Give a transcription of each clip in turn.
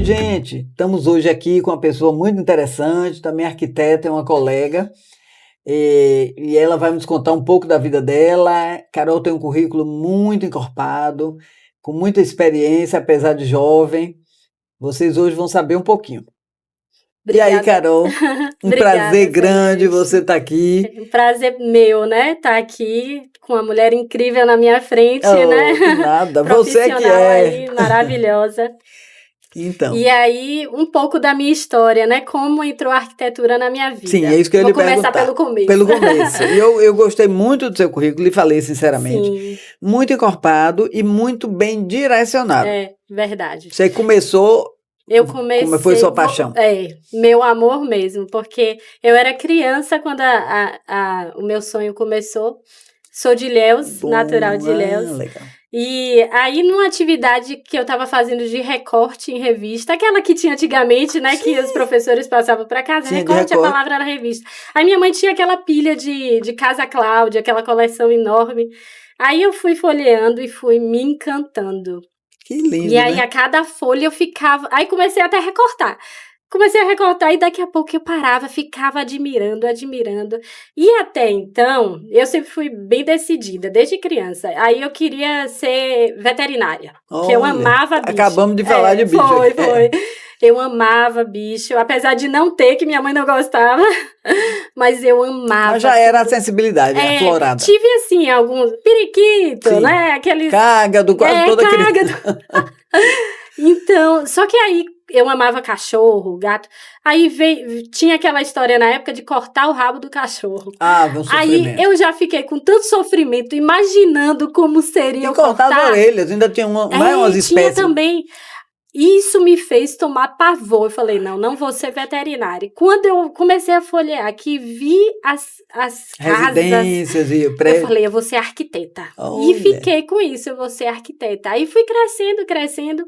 gente, estamos hoje aqui com uma pessoa muito interessante, também arquiteta, é uma colega, e ela vai nos contar um pouco da vida dela. Carol tem um currículo muito encorpado, com muita experiência, apesar de jovem. Vocês hoje vão saber um pouquinho. E aí, Obrigada. Carol, um Obrigada, prazer grande Celeste. você estar aqui. Um prazer meu, né? Estar aqui com uma mulher incrível na minha frente, Oh, né? que nada, você que Profissional é. aí, maravilhosa. Então, E aí, um pouco da minha história, né? Como entrou a arquitetura na minha vida. sim, é isso que eu ia Vou lhe começar perguntar. pelo começo. Pelo começo. E eu gostei muito do seu currículo e falei sinceramente. Sim, Muito encorpado e muito bem direcionado. é verdade. Você começou, Eu como comecei... foi sua paixão? Meu amor mesmo, porque eu era criança quando o meu sonho começou. Sou de Ilhéus, natural de Ilhéus. Legal. E aí, numa atividade que eu estava fazendo de recorte em revista, aquela que tinha antigamente, né, que os professores passavam para casa, Sim, de recorte, a recorte. palavra era revista. Aí minha mãe tinha aquela pilha de Casa Cláudia, aquela coleção enorme. Aí eu fui folheando e fui me encantando. Que lindo, E aí, né? a cada folha eu ficava... Aí comecei até a recortar. E daqui a pouco eu parava, ficava admirando. E até então, eu sempre fui bem decidida, desde criança. Aí eu queria ser veterinária, que eu Olha, amava bicho. acabamos de falar de bicho Foi. aqui. Eu amava bicho, apesar de não ter, que minha mãe não gostava, mas eu amava. Mas já era a sensibilidade aflorada. Tive, assim, alguns periquito, Sim. né? Aqueles... Cágado, quase toda criança. Então, só que aí eu amava cachorro, gato. Aí tinha aquela história na época de cortar o rabo do cachorro. Ah, um sofrimento. Aí eu já fiquei com tanto sofrimento, imaginando como seria E eu cortar as cortar. orelhas, ainda tinha mais umas espécies. Tinha também. Isso me fez tomar pavor. Eu falei, não vou ser veterinária. Quando eu comecei a folhear, que vi as residências casas, e prédios. eu falei, eu vou ser arquiteta. Olha. E fiquei com isso, eu vou ser arquiteta. Aí fui crescendo,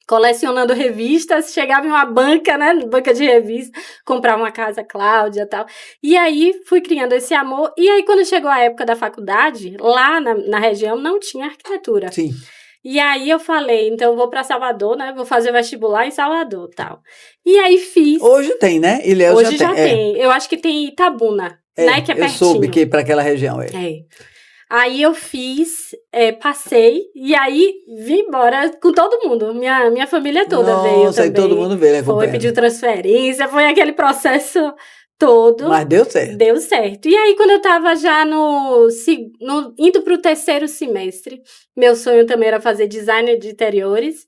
colecionando revistas, chegava em uma banca, né, banca de revista, comprava uma Casa Cláudia e tal. E aí fui criando esse amor. E aí quando chegou a época da faculdade, lá na região não tinha arquitetura. Sim. E aí eu falei, então eu vou para Salvador, né? Vou fazer vestibular em Salvador, tal. E aí fiz. Hoje tem, né? Ilhéus Hoje já tem. Eu acho que tem Itabuna, né? Que é pertinho. Eu soube que para aquela região Aí eu fiz, passei, e aí vim embora com todo mundo. Minha família toda veio também. Nossa, e todo mundo veio, né? Foi, pediu transferência, foi aquele processo todo. Mas deu certo. Deu certo. E aí, quando eu tava já indo pro 3º semestre, meu sonho também era fazer design de interiores.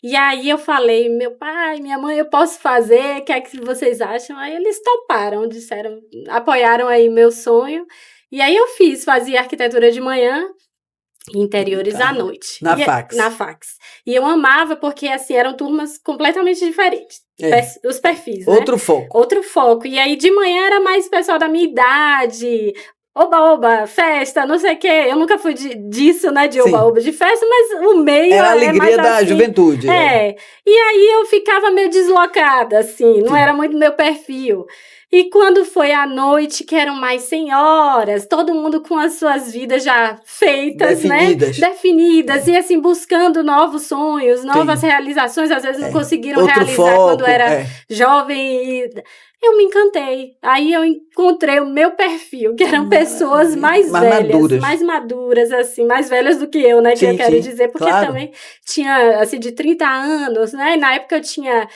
E aí eu falei, meu pai, minha mãe, eu posso fazer? O que é que vocês acham? Aí eles toparam, disseram, apoiaram aí meu sonho. E aí eu fazia arquitetura de manhã e interiores à noite. Na fax. Na fax. E eu amava porque, assim, eram turmas completamente diferentes. Os perfis, né? Outro foco. E aí, de manhã, era mais pessoal da minha idade, oba-oba, festa, não sei o quê. Eu nunca fui disso, né, de oba-oba, de festa, mas o meio era a alegria mais da assim, juventude. E aí eu ficava meio deslocada, assim, não era muito meu perfil. E quando foi à noite, que eram mais senhoras, todo mundo com as suas vidas já feitas, definidas, e assim, buscando novos sonhos, novas realizações, às vezes não conseguiram realizar quando era jovem. Eu me encantei. Aí eu encontrei o meu perfil, que eram pessoas mais velhas, mais maduras, assim, mais velhas do que eu, né, que eu quero dizer, porque também tinha, assim, de 30 anos, né, e na época eu tinha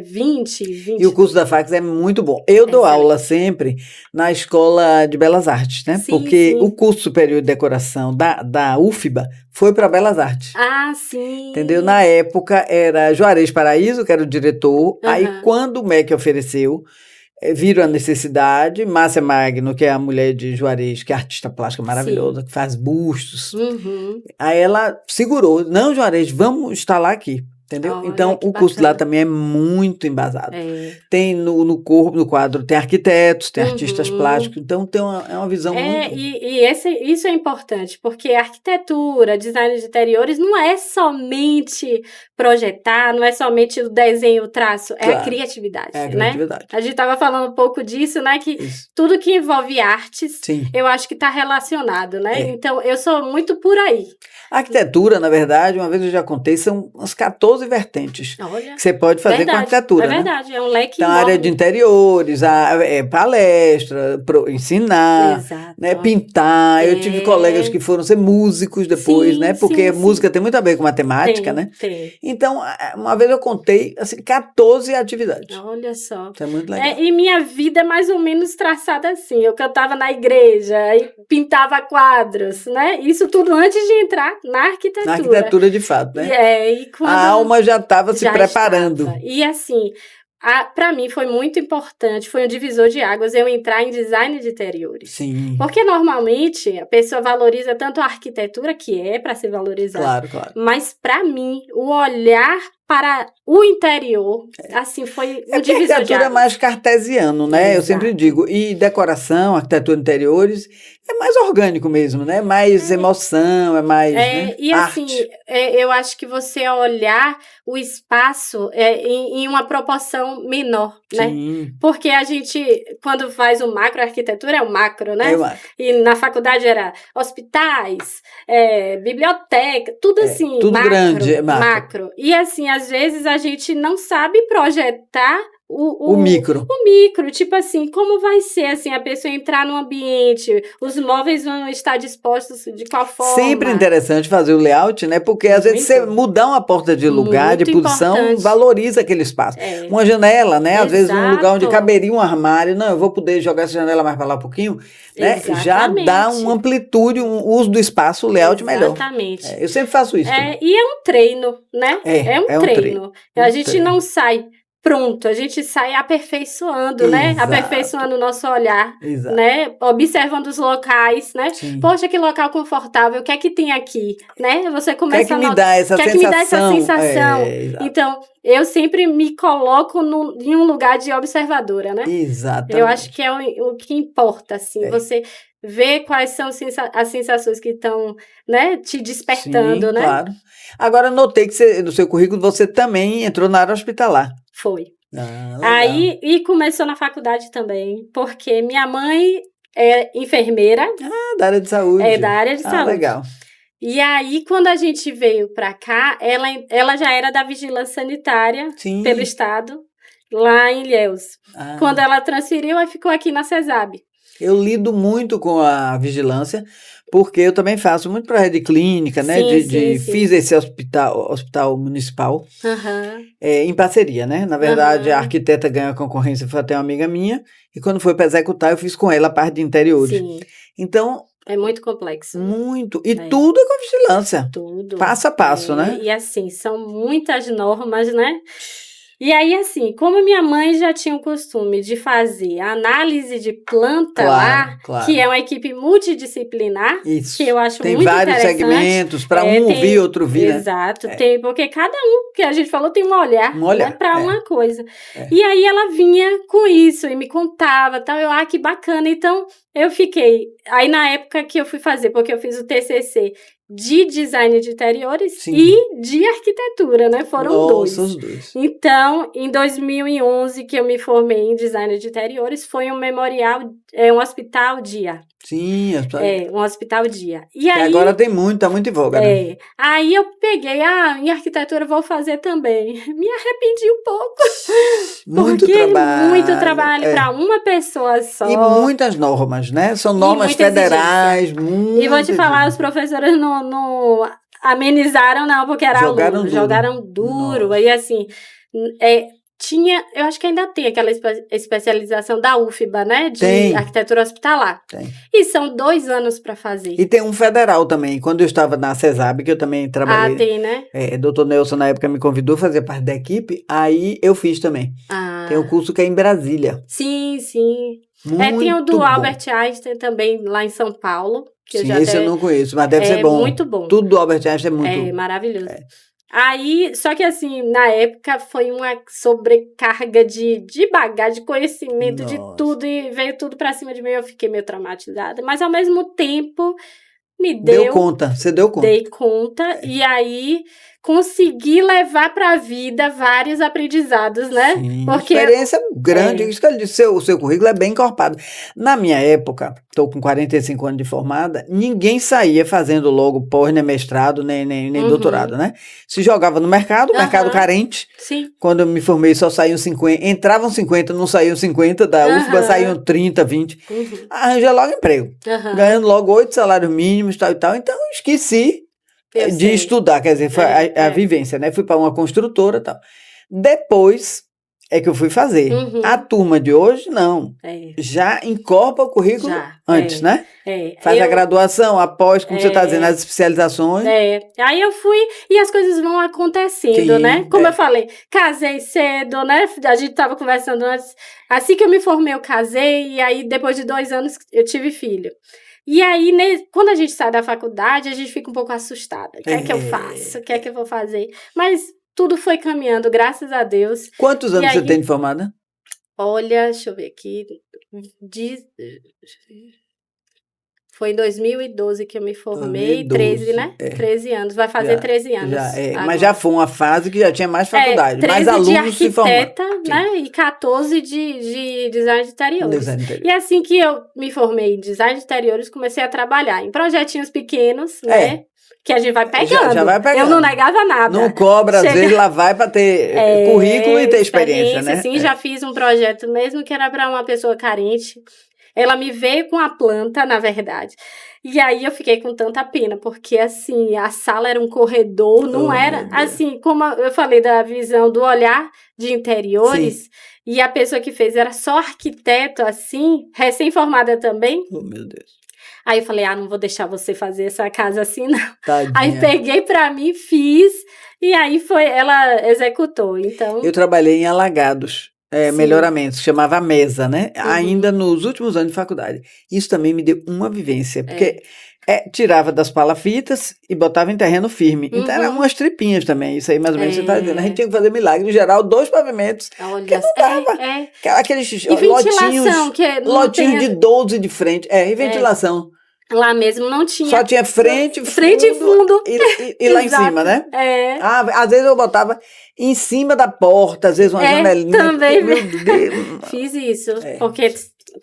20. E o curso da fax é muito bom. Eu dou aula sempre na Escola de Belas Artes, né, porque o curso superior de decoração da UFBA foi para Belas Artes. Ah, sim. Entendeu? Na época era Juarez Paraíso, que era o diretor, aí quando o MEC ofereceu, viram a necessidade, Márcia Magno, que é a mulher de Juarez, que é artista plástica maravilhosa, que faz bustos, aí ela segurou, não, Juarez, vamos instalar aqui. Entendeu? Olha, então, o curso lá também é muito embasado. Tem no quadro, tem arquitetos, tem artistas plásticos, então tem uma visão muito... Isso é importante, porque arquitetura, design de interiores não é somente projetar, não é somente o desenho, o traço, é a criatividade, né? A gente estava falando um pouco disso, né? Que tudo que envolve artes, eu acho que está relacionado, né? Então, eu sou muito por aí. A arquitetura, na verdade, uma vez eu já contei, são uns 14 14 vertentes Olha, que você pode fazer com arquitetura, é né? verdade, é um leque Então, a área enorme. de interiores, palestra, ensinar, Exato. né, pintar. Eu tive colegas É, que foram ser músicos depois, né? sim, Porque sim, sim. música tem muito a ver com matemática, né? Tem. Então, uma vez eu contei, assim, 14 atividades. Olha só. Isso é muito legal. E minha vida é mais ou menos traçada assim. Eu cantava na igreja, aí pintava quadros, né? Isso tudo antes de entrar na arquitetura. Na arquitetura, de fato, né? E quando A alma já estava se já preparando. estava. E assim, para mim foi muito importante, foi um divisor de águas eu entrar em design de interiores. Sim, Porque normalmente a pessoa valoriza tanto a arquitetura, que é para ser valorizada, claro. mas para mim o olhar para o interior, assim, foi um É porque a divisor de arquitetura é águas. mais cartesiano, né? Eu sempre Exato. digo. E decoração, arquitetura de interiores, é mais orgânico mesmo, né? Mais emoção, é mais, né? E assim, Arte. eu acho que você olhar o espaço em uma proporção menor, né? Sim, Porque a gente, quando faz o macro, a arquitetura é o macro, né? eu acho. E na faculdade era hospitais, biblioteca, tudo assim, tudo macro, grande, é macro. E assim, às vezes a gente não sabe projetar O micro. o micro, tipo assim, como vai ser assim a pessoa entrar no ambiente, os móveis vão estar dispostos de qual forma. Sempre interessante fazer o layout, né? Porque às vezes você mudar uma porta de lugar, de Muito posição, importante. valoriza aquele espaço. Uma janela, né? Às vezes um lugar onde Exato. caberia um armário, não, eu vou poder jogar essa janela mais para lá um pouquinho, né? Exatamente. Já dá uma amplitude, um uso do espaço, o layout melhor. Exatamente. Eu sempre faço isso também. E é um treino, né? É um treino. A gente não sai pronto, a gente sai aperfeiçoando, né? Exato. Aperfeiçoando o nosso olhar, Exato. né? Observando os locais, né? Sim. Poxa, que local confortável, o que é que tem aqui, né? Você começa a notar. Quer que me dá essa sensação? Então, eu sempre me coloco em um lugar de observadora, né? Exatamente. Eu acho que é o que importa, assim, você ver quais são as sensações que estão, né, te despertando, Sim, né? Claro. Agora, notei que no seu currículo você também entrou na área hospitalar. Foi. Legal. Aí, e começou na faculdade também, porque minha mãe é enfermeira. Da área de saúde. É da área de saúde. Legal. E aí, quando a gente veio para cá, ela já era da vigilância sanitária pelo estado, lá em Ilhéus. Quando ela transferiu, aí ficou aqui na CESAB. Eu lido muito com a vigilância, porque eu também faço muito projeto de clínica, né? Sim. Fiz esse hospital municipal em parceria, né? Na verdade, a arquiteta ganhou a concorrência, foi até uma amiga minha, e quando foi para executar, eu fiz com ela a parte de interiores. Sim. Então, é muito complexo. Muito. E tudo é com vigilância. Tudo. Passo a passo, né? E assim, são muitas normas, né? E aí, assim, como minha mãe já tinha o costume de fazer a análise de planta que é uma equipe multidisciplinar, que eu acho muito interessante. Tem vários segmentos, para um ouvir, outro vir, né? Exato, tem, porque cada um, que a gente falou, tem um olhar né, para uma coisa. E aí ela vinha com isso e me contava, tal, que bacana. Então, eu fiquei, aí na época que eu fui fazer, porque eu fiz o TCC de design de interiores e de arquitetura, né? Foram os dois. Então, em 2011, que eu me formei em design de interiores, foi um memorial, um hospital-dia. Sim, um hospital-dia. E aí, agora tem tá muito em voga, né? Aí eu peguei, em arquitetura eu vou fazer também. Me arrependi um pouco. Muito trabalho. Muito trabalho para uma pessoa só. E muitas normas, né? São normas federais. E vou te falar, os professores não amenizaram, não, porque era jogaram duro. Aí, assim, eu acho que ainda tem aquela especialização da UFBA, né? De arquitetura hospitalar. Tem. E são 2 anos para fazer. E tem um federal também. Quando eu estava na CESAB, que eu também trabalhei. Tem, né? Dr. Nelson, na época, me convidou a fazer parte da equipe. Aí eu fiz também. Tem um curso que é em Brasília. Sim. Muito tem o do bom. Albert Einstein também, lá em São Paulo. Que esse eu não conheço, mas deve ser bom. Muito bom. Tudo do Albert Einstein é muito... maravilhoso. Aí, só que assim, na época foi uma sobrecarga de bagagem, de conhecimento, de tudo, e veio tudo pra cima de mim, eu fiquei meio traumatizada, mas ao mesmo tempo Deu conta, você deu conta. Dei conta, e aí conseguir levar para a vida vários aprendizados, né? Sim, Porque experiência grande. Isso que ele disse, o seu currículo é bem encorpado. Na minha época, estou com 45 anos de formada, ninguém saía fazendo logo pós, nem mestrado, nem doutorado, né? Se jogava no mercado carente. Sim. Quando eu me formei, só saíam 50, entravam 50, não saíam 50, da UFBA saíam 30, 20. Arranjei logo emprego, ganhando logo 8 salários mínimos, tal e tal. Então, eu esqueci de estudar, quer dizer, foi a vivência, né? Fui para uma construtora e tal. Depois é que eu fui fazer. A turma de hoje, não. Já incorpora o currículo antes, né? Faz a graduação, após, como você está dizendo, as especializações. Aí eu fui e as coisas vão acontecendo, sim, né? Como eu falei, casei cedo, né? A gente estava conversando antes. Assim que eu me formei, eu casei, e aí depois de 2 anos eu tive filho. E aí, quando a gente sai da faculdade, a gente fica um pouco assustada. O que é que eu faço? O que é que eu vou fazer? Mas tudo foi caminhando, graças a Deus. Quantos anos você tem de formada? Olha, deixa eu ver aqui. Foi em 2012 que eu me formei, 13, né? 13 anos, vai fazer 13 anos. Mas já foi uma fase que já tinha mais faculdade, mais alunos se formando. 13 de arquiteta, né? E 14 de design de interiores. E assim que eu me formei em design de interiores, comecei a trabalhar em projetinhos pequenos, né? Que a gente vai pegando. Já vai pegando. Eu não negava nada. Não cobra, às vezes lá vai para ter currículo e ter experiência, né? Sim, já fiz um projeto mesmo que era para uma pessoa carente. Ela me veio com a planta, na verdade. E aí eu fiquei com tanta pena, porque assim, a sala era um corredor, não era assim, como eu falei da visão do olhar de interiores, sim, e a pessoa que fez era só arquiteto, assim, recém-formada também. Oh, meu Deus. Aí eu falei, não vou deixar você fazer essa casa assim, não. Tadinha. Aí peguei pra mim, fiz, e aí ela executou, então... Eu trabalhei em Alagados. Melhoramentos, chamava Mesa, né? Ainda nos últimos anos de faculdade. Isso também me deu uma vivência, porque tirava das palafitas e botava em terreno firme. Então eram umas tripinhas também, isso aí mais ou menos você está dizendo. A gente tinha que fazer milagre, em geral, 2 pavimentos, porque não dava. Aqueles lotinhos de 12 de frente, e ventilação. Lá mesmo não tinha. Só tinha frente e fundo. E lá em cima, né? Às vezes eu botava em cima da porta, às vezes uma janelinha. Também. Fiz isso, porque...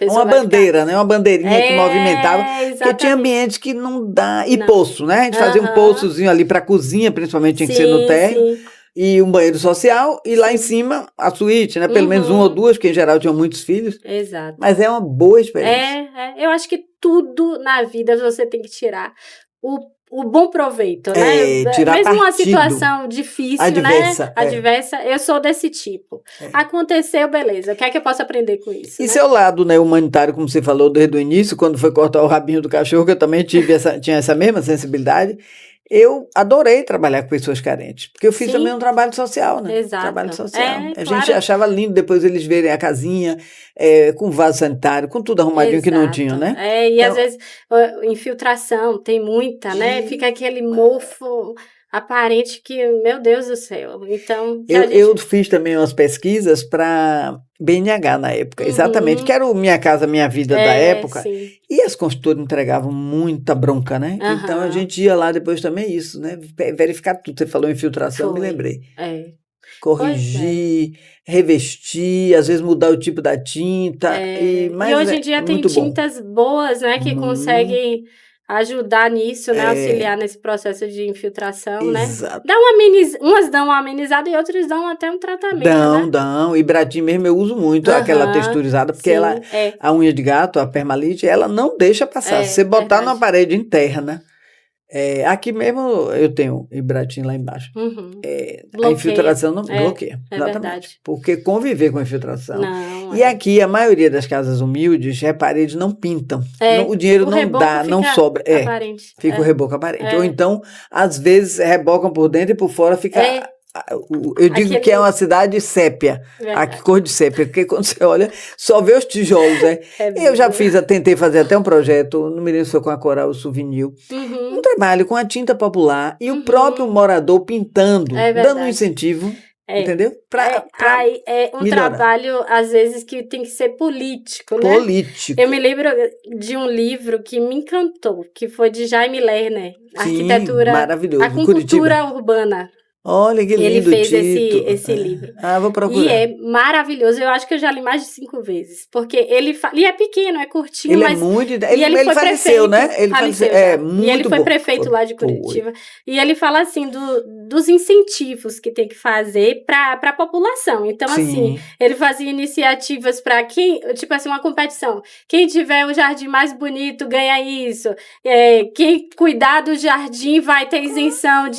Uma bandeira, né? Uma bandeirinha que movimentava. Exatamente. Porque tinha ambientes que não dá... E poço, né? A gente fazia um poçozinho ali para cozinha, principalmente tinha que ser no térreo. E um banheiro social, e lá em cima a suíte, né? Pelo menos 1 ou 2, porque em geral tinham muitos filhos. Exato. Mas é uma boa experiência. Eu acho que tudo na vida você tem que tirar o bom proveito, né? Tirar mesmo uma partido. Situação difícil, Adversa, né? Adversa, eu sou desse tipo. Aconteceu, beleza. O que é que eu posso aprender com isso? E seu lado, né, humanitário, como você falou desde o início, quando foi cortar o rabinho do cachorro, que eu também tinha essa mesma sensibilidade. Eu adorei trabalhar com pessoas carentes, porque eu fiz também um trabalho social, né? Exato. Trabalho social. A gente achava lindo depois eles verem a casinha com vaso sanitário, com tudo arrumadinho que não tinham, né? E às vezes infiltração, tem muita, né? Fica aquele mofo aparente que, meu Deus do céu. Então, eu fiz também umas pesquisas para BNH na época, exatamente, que era o Minha Casa Minha Vida da época, sim. E as consultoras entregavam muita bronca, né? Então a gente ia lá depois também isso, né? Verificar tudo. Você falou infiltração, me lembrei. Corrigir, revestir, às vezes mudar o tipo da tinta. E hoje em dia tem tintas boas, né? Que conseguem ajudar nisso, né? Auxiliar nesse processo de infiltração, Exato. né? Umas dão uma amenizada e outras dão até um tratamento, Dão. Hidratin mesmo eu uso muito, aquela texturizada, porque a unha de gato, a permalite, ela não deixa passar. Se você botar numa parede interna, aqui mesmo eu tenho Hidratin lá embaixo. A infiltração não bloqueia. Exatamente. Verdade. Porque conviver com a infiltração. E aqui, a maioria das casas humildes, paredes não pintam. O dinheiro não dá, não sobra. Fica o reboco aparente. Ou então, às vezes, rebocam por dentro e por fora fica... Eu digo que é uma cidade sépia, aqui cor de sépia, porque quando você olha, só vê os tijolos, né? Eu já tentei fazer até um projeto, não me lembro se foi com a Coral Souvenir, um trabalho com a tinta popular e o próprio morador pintando, dando um incentivo, entendeu? É um melhorar. Trabalho, às vezes, que tem que ser político, né? Político. Eu me lembro de um livro que me encantou, que foi de Jaime Lerner, Arquitetura, maravilhoso, a cultura urbana. Olha que Ele lindo o fez título. esse livro. Vou E procurar. é maravilhoso. Eu acho que eu já li mais de 5 vezes. Porque e é pequeno, é curtinho, Ele é mas. muito. E ele foi faleceu, prefeito. né? Ele Faleceu faleceu. já. Muito E ele foi bom. prefeito lá de Foi. Curitiba. E ele fala assim dos incentivos que tem que fazer para a população. Então, assim, Sim. ele fazia iniciativas para quem. Tipo assim, uma competição. Quem tiver o jardim mais bonito ganha isso. Quem cuidar do jardim vai ter isenção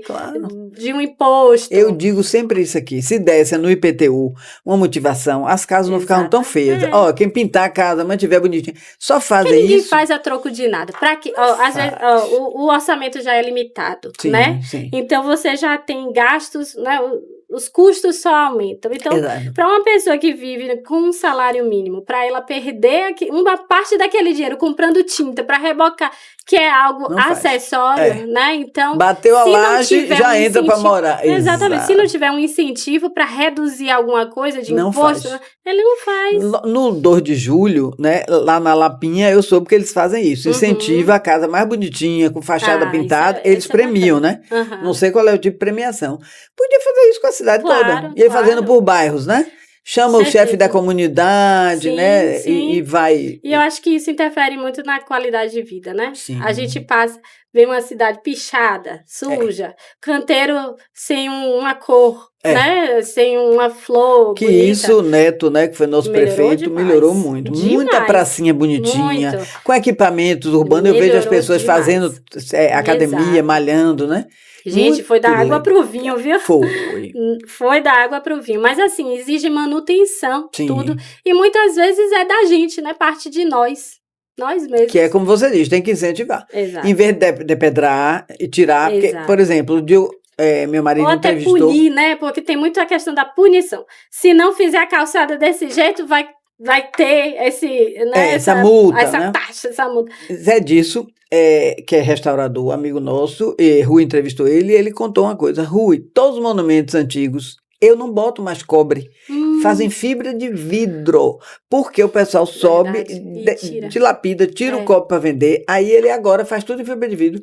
Claro. de um imposto. Eu digo sempre isso aqui. Se desse no IPTU uma motivação, as casas não ficavam tão feias. Ó, quem pintar a casa, mantiver bonitinho, só fazer ninguém isso. faz a troco de nada. Para que, às vezes, o orçamento já é limitado, Sim, né? sim. Então você já tem gastos, né? Os custos só aumentam. Então, para uma pessoa que vive com um salário mínimo, para ela perder uma parte daquele dinheiro comprando tinta para rebocar, que é algo Não acessório, né? Então, bateu a laje, já entra para morar. Exatamente. Se não tiver um incentivo para reduzir alguma coisa de imposto, ele não faz. No 2 de julho, né, lá na Lapinha, eu soube que eles fazem isso. Incentiva a casa mais bonitinha, com fachada pintada, eles premiam, né? Não sei qual é o tipo de premiação. Podia fazer isso com a cidade toda. E aí fazendo por bairros, né? Chama o chefe da comunidade, né? Sim. E vai. E eu acho que isso interfere muito na qualidade de vida, né? Sim. A gente vê uma cidade pichada, suja, canteiro sem uma cor, né? Sem uma flor que bonita. Isso, o Neto, né? Que foi nosso prefeito, melhorou muito. Demais. Muita pracinha bonitinha, muito. Com equipamentos urbanos. Eu vejo as pessoas fazendo academia, malhando, né? Gente, muito foi da água pro vinho, viu? Foi da água pro vinho. Mas assim, exige manutenção, Sim. tudo. E muitas vezes é da gente, né? Parte de nós. Nós mesmos. Que é como você diz, tem que incentivar. Exato. Em vez de depedrar e tirar, porque, por exemplo, meu marido ou até entrevistou... punir, né? Porque tem muito a questão da punição. Se não fizer a calçada desse jeito, vai ter essa multa, essa taxa, essa multa. Zé Disso, que é restaurador, amigo nosso, e Rui entrevistou ele, e ele contou uma coisa. Rui, todos os monumentos antigos, eu não boto mais cobre, fazem fibra de vidro, porque o pessoal sobe, dilapida, tira o cobre para vender, aí ele agora faz tudo em fibra de vidro.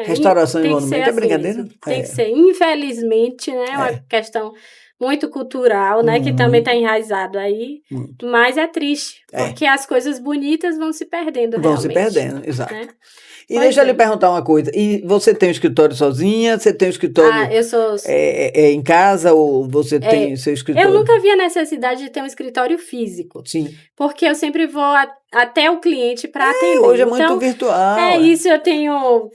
Restauração e monumento, é brincadeira? Assim, tem que ser, infelizmente, né? Uma questão muito cultural, né? Que também está enraizado aí. Muito. Mas é triste, porque as coisas bonitas vão se perdendo realmente. Vão se perdendo, exato. Né? E deixa eu lhe perguntar uma coisa. E você tem um escritório sozinha? Você tem um escritório eu sou... em casa ou você tem seu escritório? Eu nunca vi a necessidade de ter um escritório físico. Sim. Porque eu sempre vou até o cliente para atender. Hoje é muito virtual. Isso, eu tenho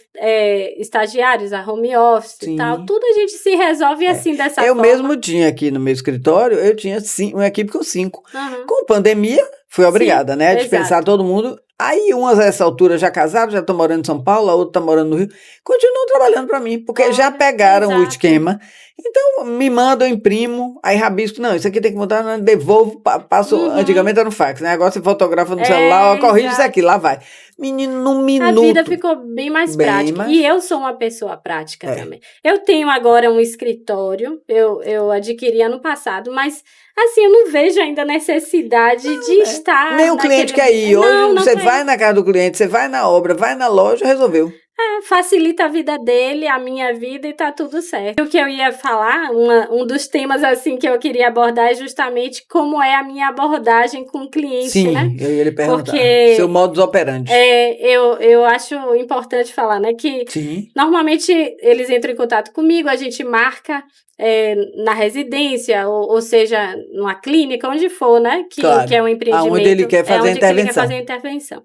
estagiários, a home office e tal. Tudo a gente se resolve assim, dessa forma. Eu mesmo tinha aqui no meu escritório, eu tinha uma equipe com 5. Com pandemia, fui obrigada, né? A dispensar todo mundo. Aí, umas a essa altura já casaram, já estão morando em São Paulo, a outra está morando no Rio, continuam trabalhando para mim, porque já pegaram o esquema. Então, me mandam, eu imprimo, aí rabisco, não, isso aqui tem que mudar, devolvo, passo, antigamente era no fax, né? Agora você fotografa no celular, corrige isso aqui, lá vai. Menino, num minuto. A vida ficou bem mais prática. E eu sou uma pessoa prática também. Eu tenho agora um escritório, eu adquiri ano passado, mas assim, eu não vejo ainda necessidade de estar... Nem o cliente quer ir. Hoje você vai na casa do cliente, você vai na obra, vai na loja, resolveu. Facilita a vida dele, a minha vida e tá tudo certo. O que eu ia falar, um dos temas assim que eu queria abordar é justamente como é a minha abordagem com o cliente, né? Sim, eu ia lhe perguntar. Porque seu modus operandi. Eu acho importante falar, né? Que normalmente eles entram em contato comigo, a gente marca na residência, ou seja, numa clínica, onde for, né? Que é um empreendimento. Onde ele quer fazer a intervenção.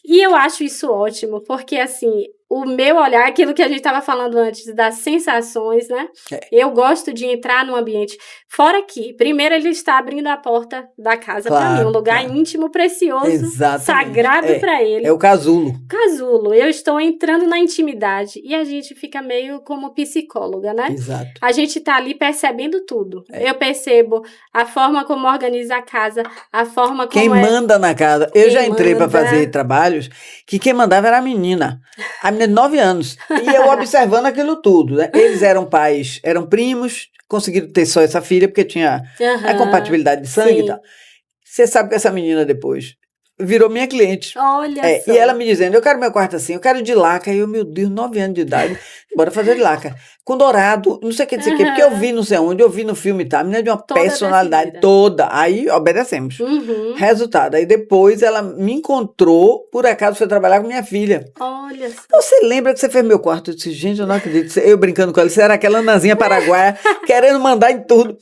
E eu acho isso ótimo, porque assim, o meu olhar, aquilo que a gente estava falando antes, das sensações, né? Eu gosto de entrar num ambiente. Fora que, primeiro, ele está abrindo a porta da casa para mim, um lugar íntimo, precioso, sagrado para ele. É o casulo. Casulo. Eu estou entrando na intimidade e a gente fica meio como psicóloga, né? Exato. A gente está ali percebendo tudo. Eu percebo a forma como organiza a casa, a forma como quem manda na casa. Eu já entrei para fazer trabalhos que quem mandava era a menina. A menina de 9 anos. E eu observando aquilo tudo, né? Eles eram pais, eram primos, conseguiram ter só essa filha, porque tinha a compatibilidade de sangue e tal. Você sabe que essa menina depois virou minha cliente. Olha só. E ela me dizendo, eu quero meu quarto assim, eu quero de laca. E eu, meu Deus, 9 anos de idade. Bora fazer de laca. Com dourado, não sei o que dizer o quê, porque eu vi não sei onde, eu vi no filme, tá? A menina de uma Toda personalidade decidida. toda. Aí obedecemos. Uhum. Resultado, aí depois ela me encontrou, por acaso foi trabalhar com minha filha. Olha só. Você lembra que você fez meu quarto? Eu disse, gente, eu não acredito. Eu brincando com ela, você era aquela nanzinha paraguaia, querendo mandar em tudo.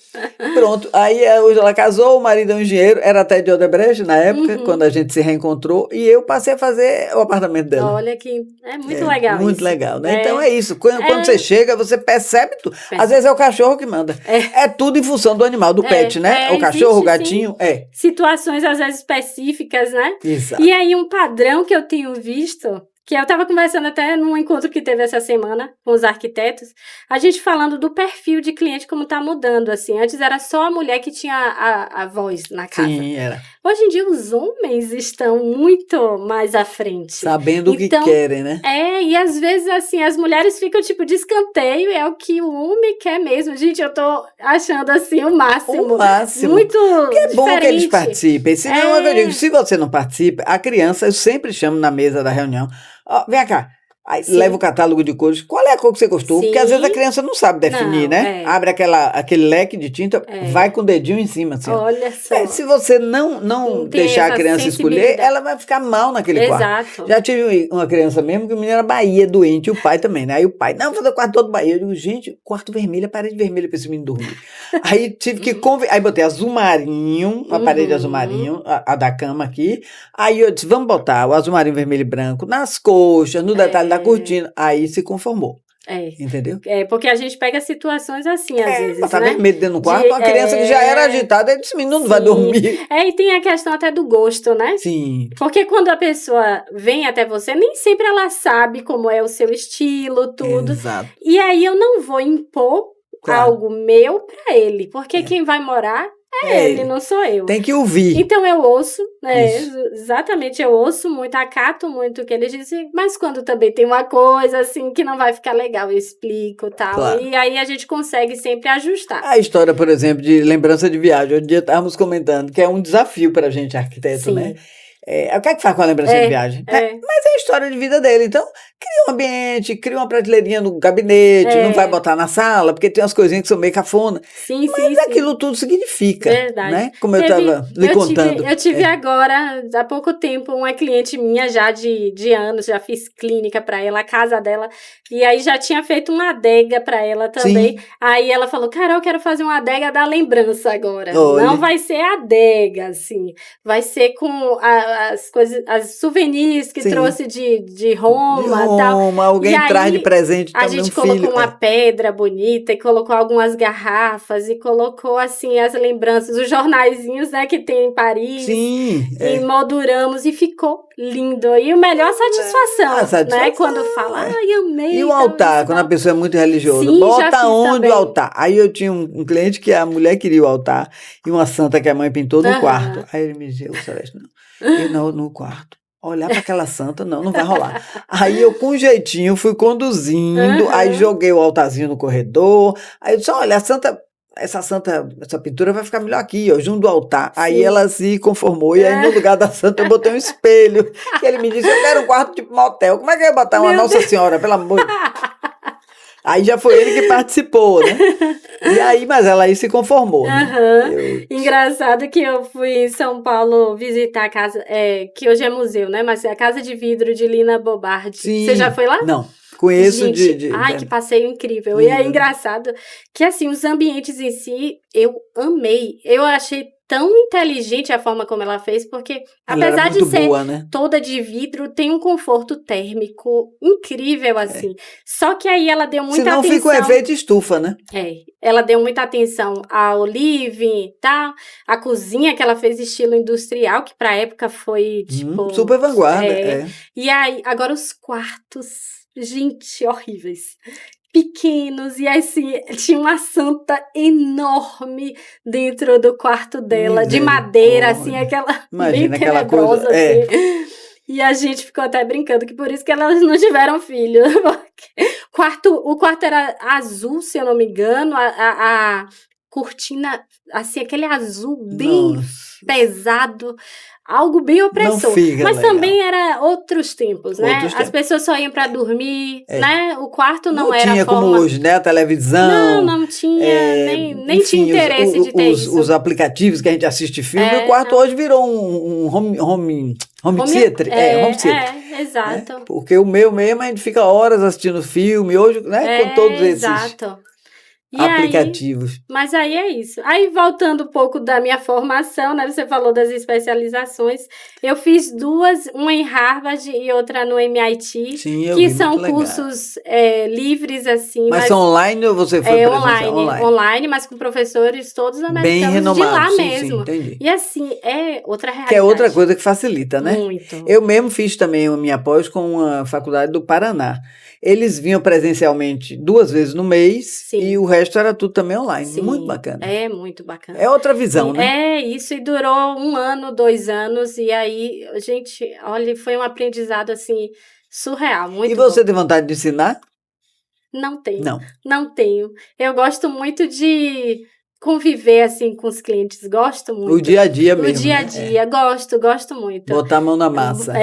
Pronto, aí hoje ela casou, o marido é um engenheiro, era até de Odebrecht na época, Uhum. quando a gente se reencontrou, e eu passei a fazer o apartamento dela. Olha que é muito legal Muito isso. legal, né? É. Então é isso. Quando você chega, você percebe tudo. Às vezes é o cachorro que manda. É tudo em função do animal, do pet, né? O cachorro, o gatinho, situações às vezes específicas, né? Exato. E aí um padrão que eu tenho visto, que eu estava conversando até num encontro que teve essa semana com os arquitetos, a gente falando do perfil de cliente, como está mudando, assim. Antes era só a mulher que tinha a voz na casa. Sim, era. Hoje em dia os homens estão muito mais à frente. Sabendo o que querem, né? E às vezes, assim, as mulheres ficam, tipo, de escanteio, é o que o homem quer mesmo. Gente, eu tô achando, assim, o máximo. O máximo. Muito Porque é bom que eles diferente. participem. Senão, eu digo, se você não participa, a criança, eu sempre chamo na mesa da reunião, ó, vem cá. Aí Sim. leva o catálogo de cores. Qual é a cor que você gostou? Sim. Porque às vezes a criança não sabe definir, Não, né? Abre aquele leque de tinta, vai com o dedinho em cima, assim. ó. Olha só. Se você não tem deixar a essa criança escolher, sensibilidade. ela vai ficar mal naquele quarto. Exato. Já tive uma criança mesmo que o menino era Bahia, doente, e o pai também, né? Aí o pai, não, vou fazer o quarto todo Bahia. Eu digo, gente, quarto vermelho, a parede vermelha pra esse menino dormir. Aí tive que aí botei azul marinho, a parede azul marinho, a da cama aqui. Aí eu disse, vamos botar o azul marinho, vermelho e branco nas coxas, no detalhe da cortina. Aí se conformou. Entendeu? Porque a gente pega situações assim, às vezes, botar né? vermelho dentro do quarto, uma criança que já era agitada, aí disse, menino não vai dormir. E tem a questão até do gosto, né? Sim. Porque quando a pessoa vem até você, nem sempre ela sabe como é o seu estilo, tudo. Exato. E aí eu não vou impor algo meu pra ele, porque quem vai morar é ele, não sou eu. Tem que ouvir. Então eu ouço, exatamente, eu ouço muito, acato muito o que eles dizem, mas quando também tem uma coisa assim que não vai ficar legal, eu explico e tal. Claro. E aí a gente consegue sempre ajustar. A história, por exemplo, de lembrança de viagem, hoje em dia estávamos comentando que é um desafio para a gente, arquiteto, Sim. né? O que é que faz com a lembrança de viagem? Mas é a história de vida dele. Então, cria um ambiente, cria uma prateleirinha no gabinete, não vai botar na sala, porque tem umas coisinhas que são meio cafona. Mas aquilo tudo significa. Verdade. Né? Como eu estava lhe contando. Eu tive agora, há pouco tempo, uma cliente minha já de anos, já fiz clínica para ela, a casa dela, e aí já tinha feito uma adega para ela também. Sim. Aí ela falou, Carol, eu quero fazer uma adega da lembrança agora. Olha. Não vai ser adega, assim, vai ser com as coisas, as souvenirs que trouxe de Roma e tal. Alguém traz de presente também. A gente colocou uma pedra bonita e colocou algumas garrafas e colocou assim as lembranças, os jornaizinhos, né, que tem em Paris. Sim. E molduramos e ficou lindo. E o melhor satisfação, né? Quando fala, ai, amei. E o altar, quando a pessoa é muito religiosa, sim, bota onde também. o altar? Aí eu tinha um cliente que a mulher queria o altar e uma santa que a mãe pintou no quarto. Aí ele me dizia, o Celeste, não. E no quarto. Olhar para aquela santa, não vai rolar. Aí eu, com jeitinho, fui conduzindo, aí joguei o altarzinho no corredor, aí eu disse, olha, essa pintura vai ficar melhor aqui, ó, junto do altar. Sim. Aí ela se conformou, e aí no lugar da santa eu botei um espelho, que ele me disse, eu quero um quarto tipo motel, como é que eu ia botar uma Nossa Senhora, pelo amor de Deus? Aí já foi ele que participou, né? E aí, mas ela aí se conformou, né? Engraçado que eu fui em São Paulo visitar a casa, que hoje é museu, né? Mas é a Casa de Vidro de Lina Bobardi. Sim. Você já foi lá? Não. Conheço Gente, que passeio incrível. E é engraçado que, assim, os ambientes em si, eu amei. Eu achei tão inteligente a forma como ela fez, porque ela apesar de ser boa, né? toda de vidro, tem um conforto térmico incrível, assim. Só que aí ela deu muita atenção... Senão fica o efeito estufa, né? Ela deu muita atenção ao living, tá? A cozinha que ela fez estilo industrial, que pra época foi, tipo... super vanguarda, E aí, agora os quartos... Gente, horríveis. Pequenos, e assim, tinha uma santa enorme dentro do quarto dela, de madeira, assim, aquela bem tenebrosa, assim. E a gente ficou até brincando que por isso que elas não tiveram filho. O quarto era azul, se eu não me engano, cortina, assim, aquele azul bem Nossa, pesado, algo bem não opressor. fica Mas legal. também era outros tempos, né? Outros As tempos. pessoas só iam para dormir, É. né? O quarto não Não era a tinha como forma... hoje, né? A televisão, Não tinha, nem tinha enfim, interesse de ter isso. os aplicativos que a gente assiste filme. O É, quarto não. hoje virou um home Home- theater. Home theater. Né? exato. Porque o meu mesmo, a gente fica horas assistindo filme, hoje, né? Com todos esses Exato. E aí, aplicativos. mas aí é isso. Aí, voltando um pouco da minha formação, né? Você falou das especializações. Eu fiz duas, uma em Harvard e outra no MIT, Sim, eu que vi, são muito legal. cursos livres, assim. Mas são online ou você foi presencial? Online, mas com professores todos Bem americanos renomados. de lá sim, mesmo. Sim, entendi. E assim, é outra realidade. Que é outra coisa que facilita, né? Muito. Eu mesmo fiz também a minha pós com a faculdade do Paraná. Eles vinham presencialmente 2 vezes no mês Sim. e o resto era tudo também online. Sim, Muito bacana. É muito bacana. É outra visão, né? É isso, e durou 1 ano, 2 anos, e aí, gente, olha, foi um aprendizado, assim, surreal, muito E você bom. tem vontade de ensinar? Não tenho, Não. não tenho. Eu gosto muito de conviver, assim, com os clientes, gosto muito. O dia a dia mesmo. O dia a né? dia, gosto muito. Botar a mão na massa.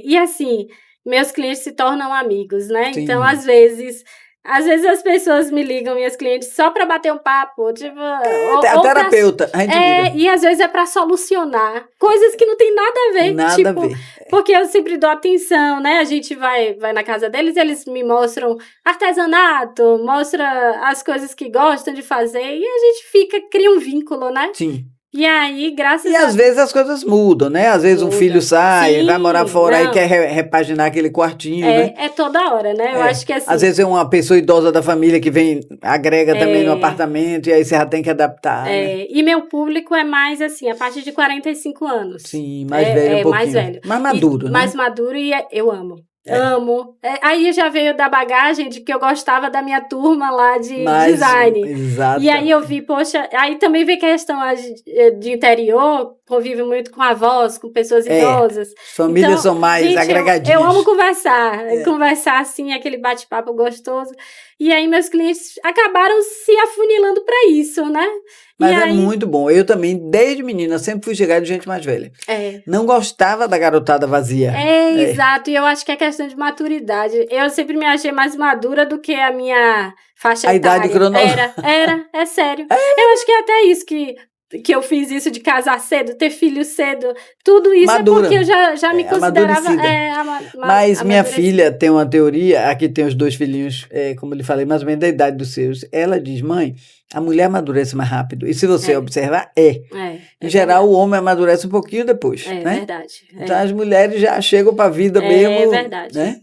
E assim, meus clientes se tornam amigos, né? Sim. Então, às vezes as pessoas me ligam, minhas clientes, só para bater um papo, tipo... A terapeuta, a gente vira. E às vezes é para solucionar coisas que não tem nada a ver. Nada a ver. Porque eu sempre dou atenção, né? A gente vai na casa deles, eles me mostram artesanato, mostra as coisas que gostam de fazer, e a gente cria um vínculo, né? Sim. E aí, graças E às vezes as coisas mudam, né? Às vezes um filho sai, Sim, vai morar fora não. e quer repaginar aquele quartinho, né? É toda hora, né? Eu acho que assim... Às vezes é uma pessoa idosa da família que vem, agrega também no apartamento, e aí você já tem que adaptar, né? E meu público é mais assim, a partir de 45 anos. Sim, mais velho um pouquinho. Mais velho. Mais maduro, né? Mais maduro e eu amo. Amo. Aí já veio da bagagem de que eu gostava da minha turma lá de design. Exato. E aí eu vi, poxa, aí também veio questão de interior, convive muito com avós, com pessoas idosas. Famílias são mais gente, agregadinhas. Eu amo conversar assim, aquele bate-papo gostoso. E aí meus clientes acabaram se afunilando para isso, né? Mas é muito bom. Eu também, desde menina, sempre fui chegar de gente mais velha. Não gostava da garotada vazia. Exato. E eu acho que é questão de maturidade. Eu sempre me achei mais madura do que a minha faixa etária. A idade cronológica. É sério. Eu acho que é até isso que eu fiz isso de casar cedo, ter filho cedo. Tudo isso madura. É porque eu já me considerava... Mas minha filha tem uma teoria, aqui tem os 2 filhinhos, como eu lhe falei, mais ou menos da idade dos seus. Ela diz, mãe, a mulher amadurece mais rápido. E se você observar, em geral, o homem amadurece um pouquinho depois. né? Verdade. Então as mulheres já chegam para a vida mesmo. É verdade. Né?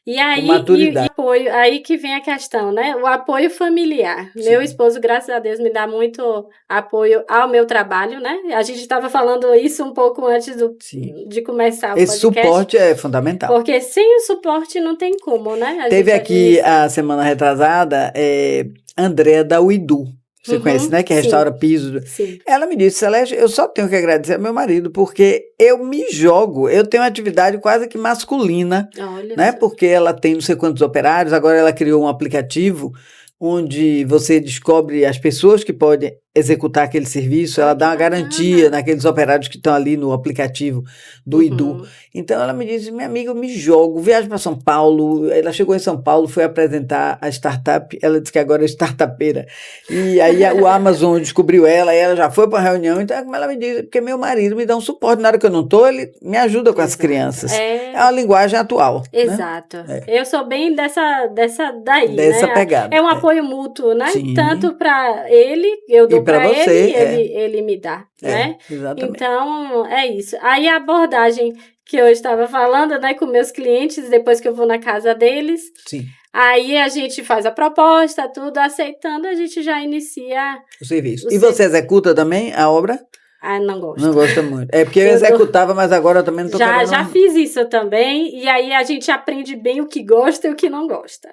E aí, e apoio, aí que vem a questão, né? O apoio familiar. Sim. Meu esposo, graças a Deus, me dá muito apoio ao meu trabalho, né? A gente estava falando isso um pouco antes de começar o podcast. Esse suporte é fundamental. Porque sem o suporte não tem como, né? Teve aqui a semana retrasada, Andréa da Uidu. Você conhece, né? Que restaura piso. Sim. Ela me disse, Celeste, eu só tenho que agradecer ao meu marido, porque eu me jogo, eu tenho uma atividade quase que masculina, né? Porque ela tem não sei quantos operários, agora ela criou um aplicativo onde você descobre as pessoas que podem executar aquele serviço, ela dá uma garantia naqueles operários que estão ali no aplicativo do Idu. Então ela me disse, minha amiga, eu me jogo, viajo para São Paulo, ela chegou em São Paulo, foi apresentar a startup, ela disse que agora é startupeira, e aí o Amazon descobriu ela, e ela já foi para uma reunião, então como ela me diz, porque meu marido me dá um suporte, na hora que eu não estou, ele me ajuda com as crianças. É uma linguagem atual. Exato. Né? Eu sou bem dessa daí, dessa né? pegada. É um apoio mútuo, né? Sim. Tanto para ele, eu dou para você, ele me dá, né? Exatamente. Então, é isso. Aí a abordagem que eu estava falando, né, com meus clientes, depois que eu vou na casa deles, Sim. Aí a gente faz a proposta, tudo, aceitando, a gente já inicia o serviço. E você executa também a obra? Ah, não gosto. Não gosta muito. É porque eu executava, mas agora eu também não estou querendo. Já fiz isso também, e aí a gente aprende bem o que gosta e o que não gosta.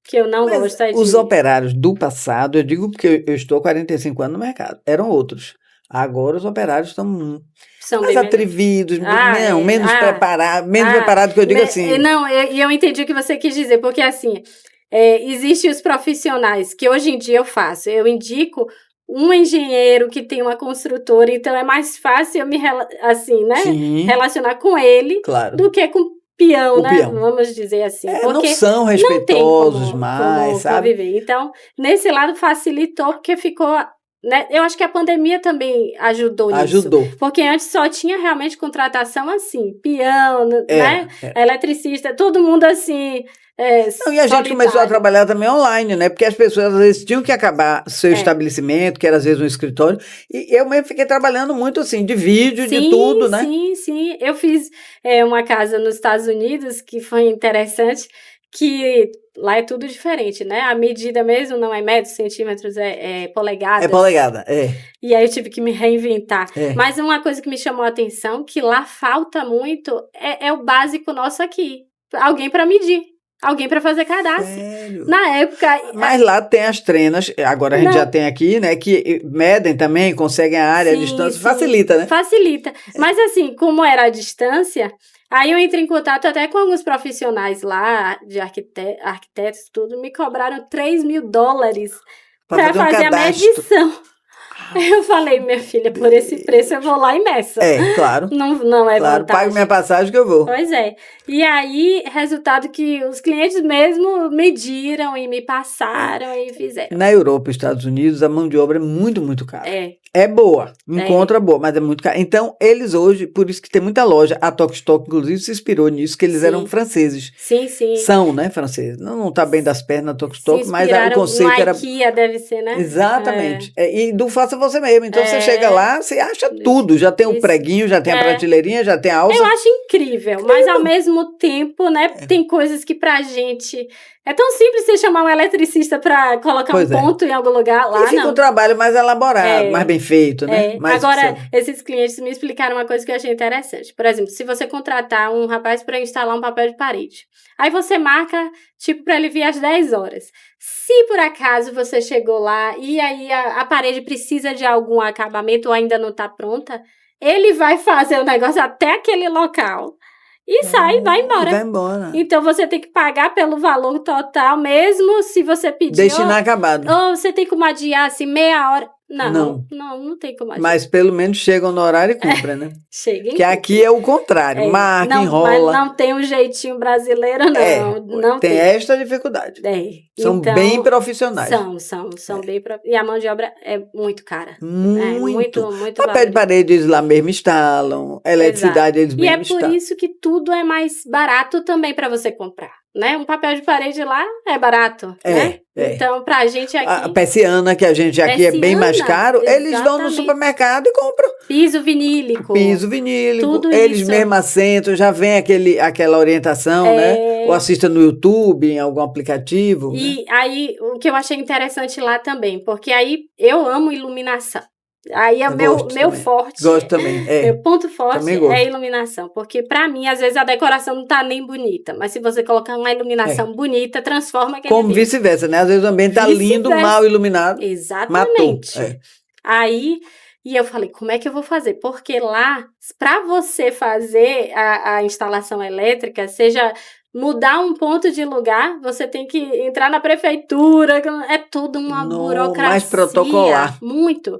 Que eu não gosto de... Os operários do passado, eu digo porque eu estou 45 anos no mercado, eram outros. Agora os operários são mais atrevidos, menos preparados, preparados que eu digo assim. Não, eu entendi o que você quis dizer, porque assim, existem os profissionais que hoje em dia eu faço, eu indico um engenheiro que tem uma construtora, então é mais fácil eu me assim, né, Sim, relacionar com ele claro. do que com peão, O né? peão. Vamos dizer assim. Não Porque são não tem respeitosos como mais, sabe? conviver. Então, nesse lado facilitou, porque ficou, né? Eu acho que a pandemia também ajudou nisso. Ajudou. Porque antes só tinha realmente contratação assim, peão, né? Era. Eletricista, todo mundo assim. Não, e a gente começou a solitário. trabalhar também online, né? Porque as pessoas às vezes tinham que acabar seu estabelecimento, que era às vezes um escritório, e eu mesmo fiquei trabalhando muito assim, de vídeo, de tudo, né? Sim. Eu fiz uma casa nos Estados Unidos que foi interessante, que lá é tudo diferente, né? A medida mesmo não é metros, centímetros, é polegadas. É polegada, é. E aí eu tive que me reinventar. É. Mas uma coisa que me chamou a atenção, que lá falta muito, é o básico nosso aqui. Alguém para medir. Alguém para fazer cadastro. Sério? Na época. Mas lá tem as trenas, agora a gente Não. já tem aqui, né? Que medem também, conseguem a área, a distância, facilita, né? Facilita. Mas assim, como era a distância, aí eu entrei em contato até com alguns profissionais lá, de arquitetos, tudo, me cobraram $3.000 para fazer a medição. Eu falei, minha filha, por esse preço eu vou lá e meço. Claro. Não é claro, vantagem. pague minha passagem que eu vou. Pois é. E aí, resultado que os clientes mesmo mediram e me passaram e fizeram. Na Europa e Estados Unidos, a mão de obra é muito, muito cara. É boa, encontra boa, mas é muito cara. Então, eles hoje, por isso que tem muita loja, a Tokstok, inclusive, se inspirou nisso, que eles eram franceses. Sim. São, né, franceses. Não tá bem das pernas a Tokstok, mas o conceito no era... IKEA, deve ser, né? Exatamente. E do faça você mesmo. Então, você chega lá, você acha tudo. Já tem o preguinho, já tem a prateleirinha, já tem a alça. Eu acho incrível, mas ao mesmo tempo, né, tem coisas que pra gente... É tão simples você chamar um eletricista para colocar ponto em algum lugar lá, e fica um trabalho mais elaborado, mais bem feito, né? Agora, esses clientes me explicaram uma coisa que eu achei interessante. Por exemplo, se você contratar um rapaz para instalar um papel de parede, aí você marca, tipo, para ele vir às 10 horas. Se por acaso você chegou lá e aí a parede precisa de algum acabamento ou ainda não está pronta, ele vai fazer o negócio até aquele local. E vai embora. Então, você tem que pagar pelo valor total, mesmo se você pedir... Deixa inacabado. Ou você tem como adiar, assim, meia hora. Não tem como adiar. Mas pelo menos chegam no horário e cumprem, né? Chega. Que aqui é o contrário. Marca, enrola. Mas não tem um jeitinho brasileiro, não. Não tem esta dificuldade. São então, bem profissionais. São bem profissionais. E a mão de obra é muito cara. Muito. Muito papel de parede eles lá mesmo instalam. Eletricidade eles mesmo instalam. E é por isso que tudo é mais barato também para você comprar. Né? Um papel de parede lá é barato, né? Então, pra gente aqui... A persiana, que a gente aqui é bem mais caro, eles vão no supermercado e compram. Piso vinílico. Tudo eles mesmos assentam, já vem aquela orientação, né? Ou assista no YouTube, em algum aplicativo. E aí, o que eu achei interessante lá também, porque aí eu amo iluminação. Aí é meu forte. Gosto também. Meu ponto forte é a iluminação. Porque, pra mim, às vezes a decoração não tá nem bonita. Mas se você colocar uma iluminação bonita, transforma aquele Como vice-versa, né? Às vezes o ambiente tá lindo, mal iluminado. Exatamente. Matou. Aí, e eu falei, como é que eu vou fazer? Porque lá, pra você fazer a instalação elétrica, seja... mudar um ponto de lugar, você tem que entrar na prefeitura, é tudo uma burocracia. Mais protocolar. Muito.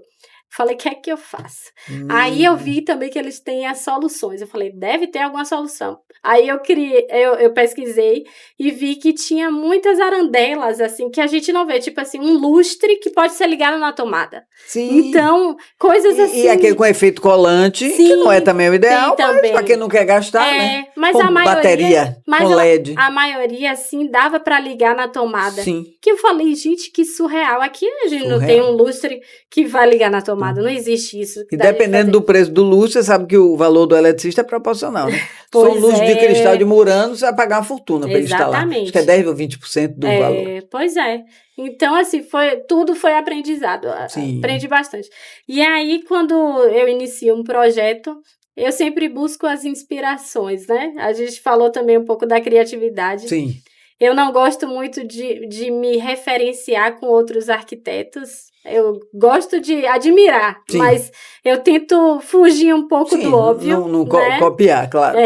Falei, o que é que eu faço? Aí eu vi também que eles têm as soluções. Eu falei, deve ter alguma solução. Aí eu pesquisei e vi que tinha muitas arandelas, assim, que a gente não vê. Tipo assim, um lustre que pode ser ligado na tomada. Sim. Então, coisas assim... E aquele com efeito colante, que não é também o ideal, mas pra quem não quer gastar, né? Mas com a maioria... bateria, com LED. A maioria, assim, dava pra ligar na tomada. Sim. Que eu falei, gente, que surreal. Aqui a gente não tem um lustre que vai ligar na tomada. Não existe isso. E dependendo do preço do lustre, você sabe que o valor do eletricista é proporcional, né? Se for um lustre de cristal de Murano, você vai pagar uma fortuna para instalar. Acho que é 10 ou 20% do valor. Pois é. Então, assim, tudo foi aprendizado. Sim. Aprendi bastante. E aí, quando eu inicio um projeto, eu sempre busco as inspirações, né? A gente falou também um pouco da criatividade. Sim. Eu não gosto muito de me referenciar com outros arquitetos. Eu gosto de admirar, Sim. mas eu tento fugir um pouco Sim, do óbvio, não né? copiar, claro.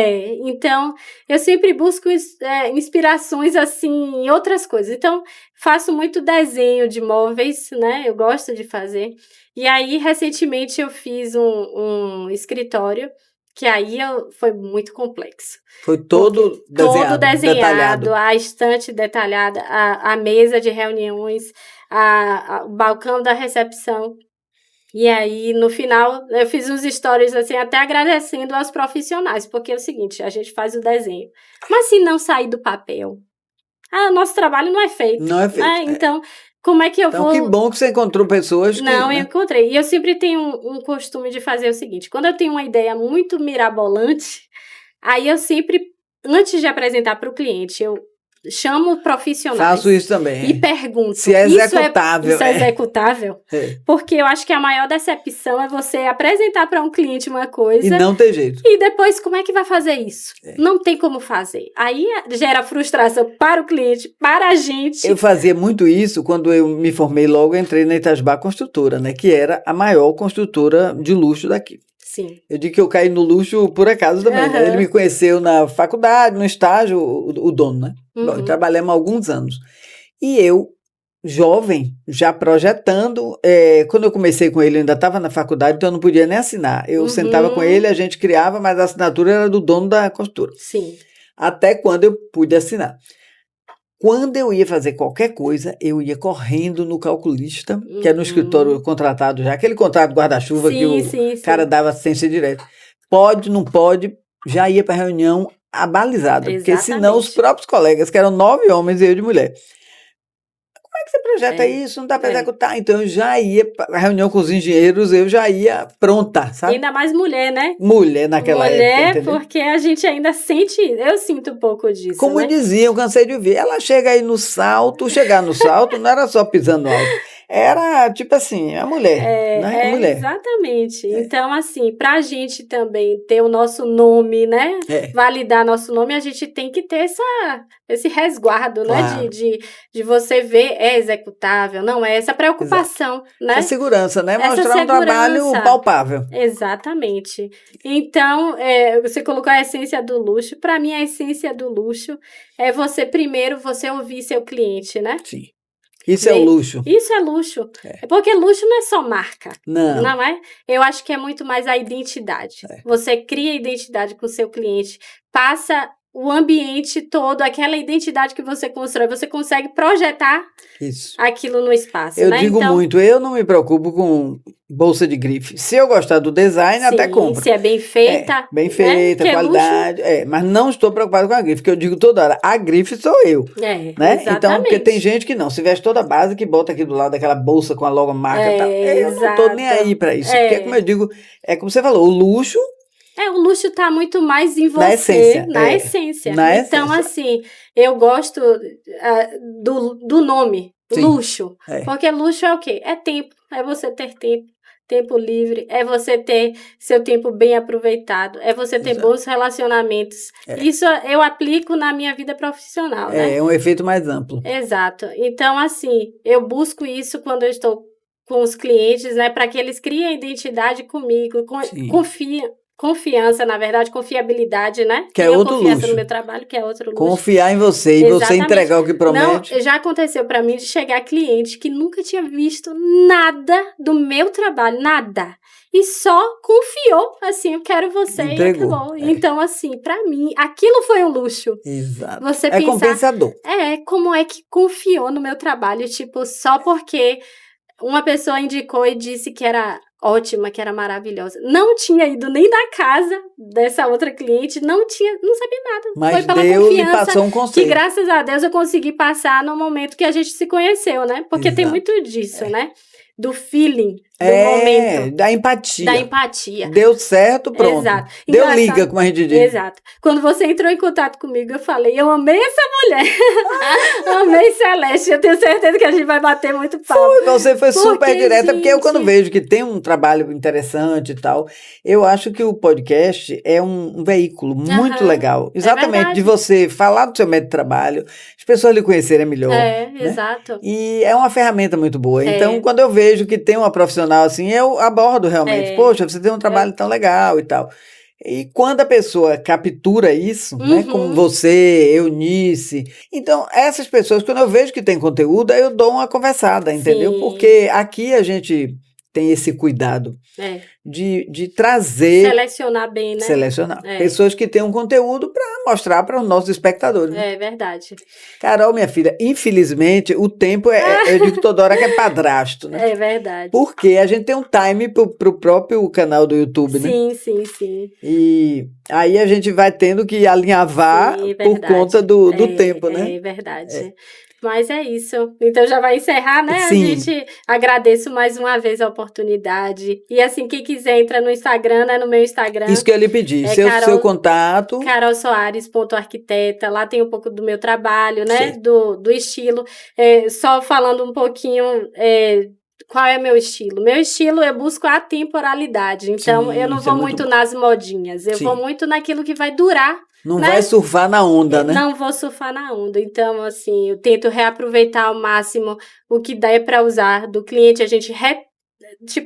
Então, eu sempre busco inspirações, assim, em outras coisas. Então, faço muito desenho de móveis, né? Eu gosto de fazer. E aí, recentemente, eu fiz um escritório, que aí foi muito complexo. Foi todo Todo desenhado, detalhado. a estante detalhada, a mesa de reuniões, o balcão da recepção. E aí, no final, eu fiz uns stories, assim, até agradecendo aos profissionais, porque é o seguinte, a gente faz o desenho. Mas se não sair do papel, nosso trabalho não é feito. Não é feito. Né? Então, como é que eu vou... Então, que bom que você encontrou pessoas que... Não, eu encontrei. E eu sempre tenho um costume de fazer o seguinte, quando eu tenho uma ideia muito mirabolante, aí eu sempre, antes de apresentar para o cliente, eu chamo profissionais. Faço isso também. E pergunto. Se é executável. Isso é executável? Porque eu acho que a maior decepção é você apresentar para um cliente uma coisa... E não ter jeito. E depois, como é que vai fazer isso? Não tem como fazer. Aí gera frustração para o cliente, para a gente. Eu fazia muito isso quando eu me formei logo, entrei na Itajubá Construtora, né? Que era a maior construtora de luxo daqui. Sim. Eu digo que eu caí no luxo por acaso também, né? Ele me conheceu na faculdade, no estágio, o dono, né? Bom, trabalhamos há alguns anos. E eu, jovem, já projetando, quando eu comecei com ele, eu ainda estava na faculdade, então eu não podia nem assinar. Eu sentava com ele, a gente criava, mas a assinatura era do dono da construtora. Sim. Até quando eu pude assinar. Quando eu ia fazer qualquer coisa, eu ia correndo no calculista, que era no escritório contratado já, aquele contrato guarda-chuva que o cara dava assistência direta. Pode, não pode, já ia para a reunião abalizada, porque senão os próprios colegas, que eram 9 homens e eu de mulher, como é que você projeta isso? Não dá para executar. Então, eu já ia para a reunião com os engenheiros, eu já ia pronta, sabe? E ainda mais mulher, né? Mulher naquela época, Mulher, porque a gente ainda sente, eu sinto um pouco disso, como né? diziam, cansei de ouvir, ela chega aí no salto, chegar no salto não era só pisando alto, era tipo assim, a mulher, né? Mulher. Exatamente. Então, assim, para a gente também ter o nosso nome, né? Validar nosso nome, a gente tem que ter esse resguardo, claro. né? De você ver, é executável, não é? Essa preocupação, né? Essa segurança, né? Essa mostrar um trabalho palpável. Exatamente. Então, você colocou a essência do luxo. Para mim, a essência do luxo é você ouvir seu cliente, né? Sim. Isso é o luxo. Isso é luxo. Porque luxo não é só marca. Não é? Eu acho que é muito mais a identidade. Você cria identidade com o seu cliente, passa o ambiente todo, aquela identidade que você constrói, você consegue projetar aquilo no espaço. Eu digo muito, eu não me preocupo com bolsa de grife. Se eu gostar do design, até compro. Se é bem feita. Bem feita, qualidade. Mas não estou preocupado com a grife, porque eu digo toda hora, a grife sou eu. Né? Então, porque tem gente que não, se veste toda base, que bota aqui do lado daquela bolsa com a logomarca e tal. Eu não estou nem aí para isso. Porque, como eu digo, é como você falou, o luxo... o luxo está muito mais em você, na essência. Então, assim, eu gosto do nome, luxo. Porque luxo é o quê? É tempo, é você ter tempo livre, é você ter seu tempo bem aproveitado, é você ter bons relacionamentos. Isso eu aplico na minha vida profissional, né? É um efeito mais amplo. Exato. Então, assim, eu busco isso quando eu estou com os clientes, né? Para que eles criem identidade comigo, confiança, na verdade, confiabilidade, né? Que é outro luxo. Confiança no meu trabalho, que é outro luxo. Confiar em você e você entregar o que promete. Não, já aconteceu para mim de chegar cliente que nunca tinha visto nada do meu trabalho, nada. E só confiou, assim, eu quero você e acabou. Então, assim, para mim, aquilo foi um luxo. Exato. Você pensar, compensador. Como é que confiou no meu trabalho, tipo, só porque uma pessoa indicou e disse que era ótima, que era maravilhosa. Não tinha ido nem da casa dessa outra cliente, não sabia nada. Mas foi pela Deus lhe confiança passou um conselho. que, graças a Deus, eu consegui passar no momento que a gente se conheceu, né? Porque tem muito disso, né? Do feeling, do momento. Da empatia. Da empatia. Deu certo, pronto. Exato. Deu liga, como a gente diz. Exato. Quando você entrou em contato comigo, eu falei, eu amei essa mulher. Amei Celeste. Eu tenho certeza que a gente vai bater muito papo. Você foi super direta, porque eu quando vejo que tem um trabalho interessante e tal, eu acho que o podcast é um veículo muito legal. Exatamente, de você falar do seu método de trabalho, as pessoas lhe conhecerem melhor. Exato. E é uma ferramenta muito boa. Então, quando eu vejo vejo que tem uma profissional assim, eu abordo realmente. Poxa, você tem um trabalho tão legal e tal. E quando a pessoa captura isso, né, como você, Eunice, então essas pessoas, quando eu vejo que tem conteúdo, aí eu dou uma conversada, entendeu? Sim. Porque aqui a gente tem esse cuidado de trazer, selecionar bem, né? Selecionar pessoas que têm um conteúdo para mostrar para os nossos espectadores. Né? É verdade. Carol, minha filha, infelizmente o tempo eu digo toda hora que é padrasto, né? É verdade. Porque a gente tem um time pro próprio canal do YouTube, né? Sim. E aí a gente vai tendo que alinhavar por conta do tempo, né? É verdade. Mas é isso. Então já vai encerrar, né? Sim. A gente agradeço mais uma vez a oportunidade. E assim, quem quiser entra no Instagram, né? No meu Instagram. Isso que eu ia lhe pedir. Seu contato. carolsoares.arquiteta. Lá tem um pouco do meu trabalho, né? Do estilo. Só falando um pouquinho. Qual é meu estilo? Meu estilo, eu busco a temporalidade. Então, eu não vou muito nas modinhas. Eu vou muito naquilo que vai durar. Não vai surfar na onda, né? Não vou surfar na onda. Então, assim, eu tento reaproveitar ao máximo o que der para usar do cliente. A gente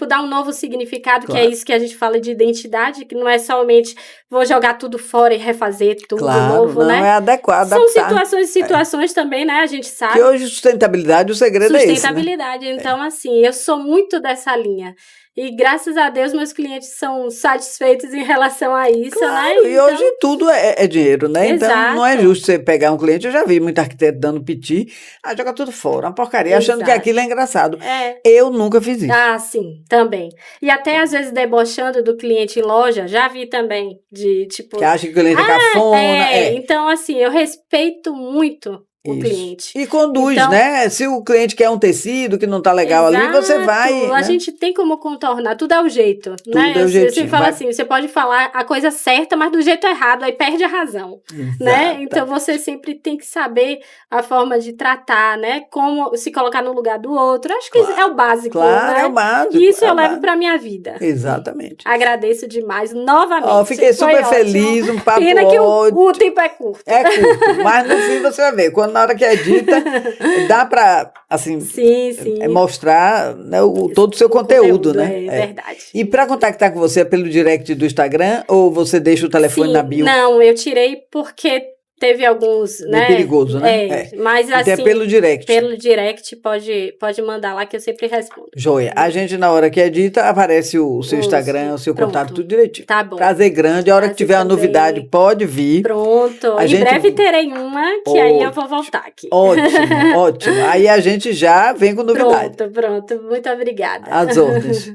dar um novo significado, que é isso que a gente fala de identidade, que não é somente vou jogar tudo fora e refazer tudo novo, né? É adequado. São situações também, né? A gente sabe. Que hoje sustentabilidade, o segredo é esse, né? Sustentabilidade. Então, assim, eu sou muito dessa linha. E graças a Deus meus clientes são satisfeitos em relação a isso, né? Então, e hoje tudo é dinheiro, né? Exato. Então não é justo você pegar um cliente, eu já vi muito arquiteto dando piti, joga tudo fora, uma porcaria, achando que aquilo é engraçado. Eu nunca fiz isso. Sim, também. E até às vezes debochando do cliente em loja, já vi também, de tipo... Que acha que o cliente é cafona. Então assim, eu respeito muito o cliente. E conduz, então, né? Se o cliente quer um tecido que não tá legal ali, você vai... A gente tem como contornar, tudo é o jeito, né? Tudo é o jeitinho. Você fala assim, você pode falar a coisa certa, mas do jeito errado, aí perde a razão, né? Então, você sempre tem que saber a forma de tratar, né? Como se colocar no lugar do outro. Acho que é o básico, né? É o básico. E isso eu levo pra minha vida. Exatamente. Agradeço demais, novamente. Fiquei super feliz, um papo Pena que o tempo é curto. É curto, mas no fim você vai ver, quando na hora que edita, dá para, assim, mostrar, né, todo o seu conteúdo, né? É verdade. E para contactar com você é pelo direct do Instagram ou você deixa o telefone na bio? Não, eu tirei porque teve alguns, né? É perigoso, né? Mas assim... Então é pelo direct. Pelo direct, pode mandar lá que eu sempre respondo. Joia. A gente, na hora que edita, aparece o seu Instagram, o seu contato, tudo direitinho. Tá bom. Prazer grande. A hora que tiver uma novidade, pode vir. Pronto. Em breve terei uma, que aí eu vou voltar aqui. Ótimo. Aí a gente já vem com novidade. Pronto. Muito obrigada. Às ordens.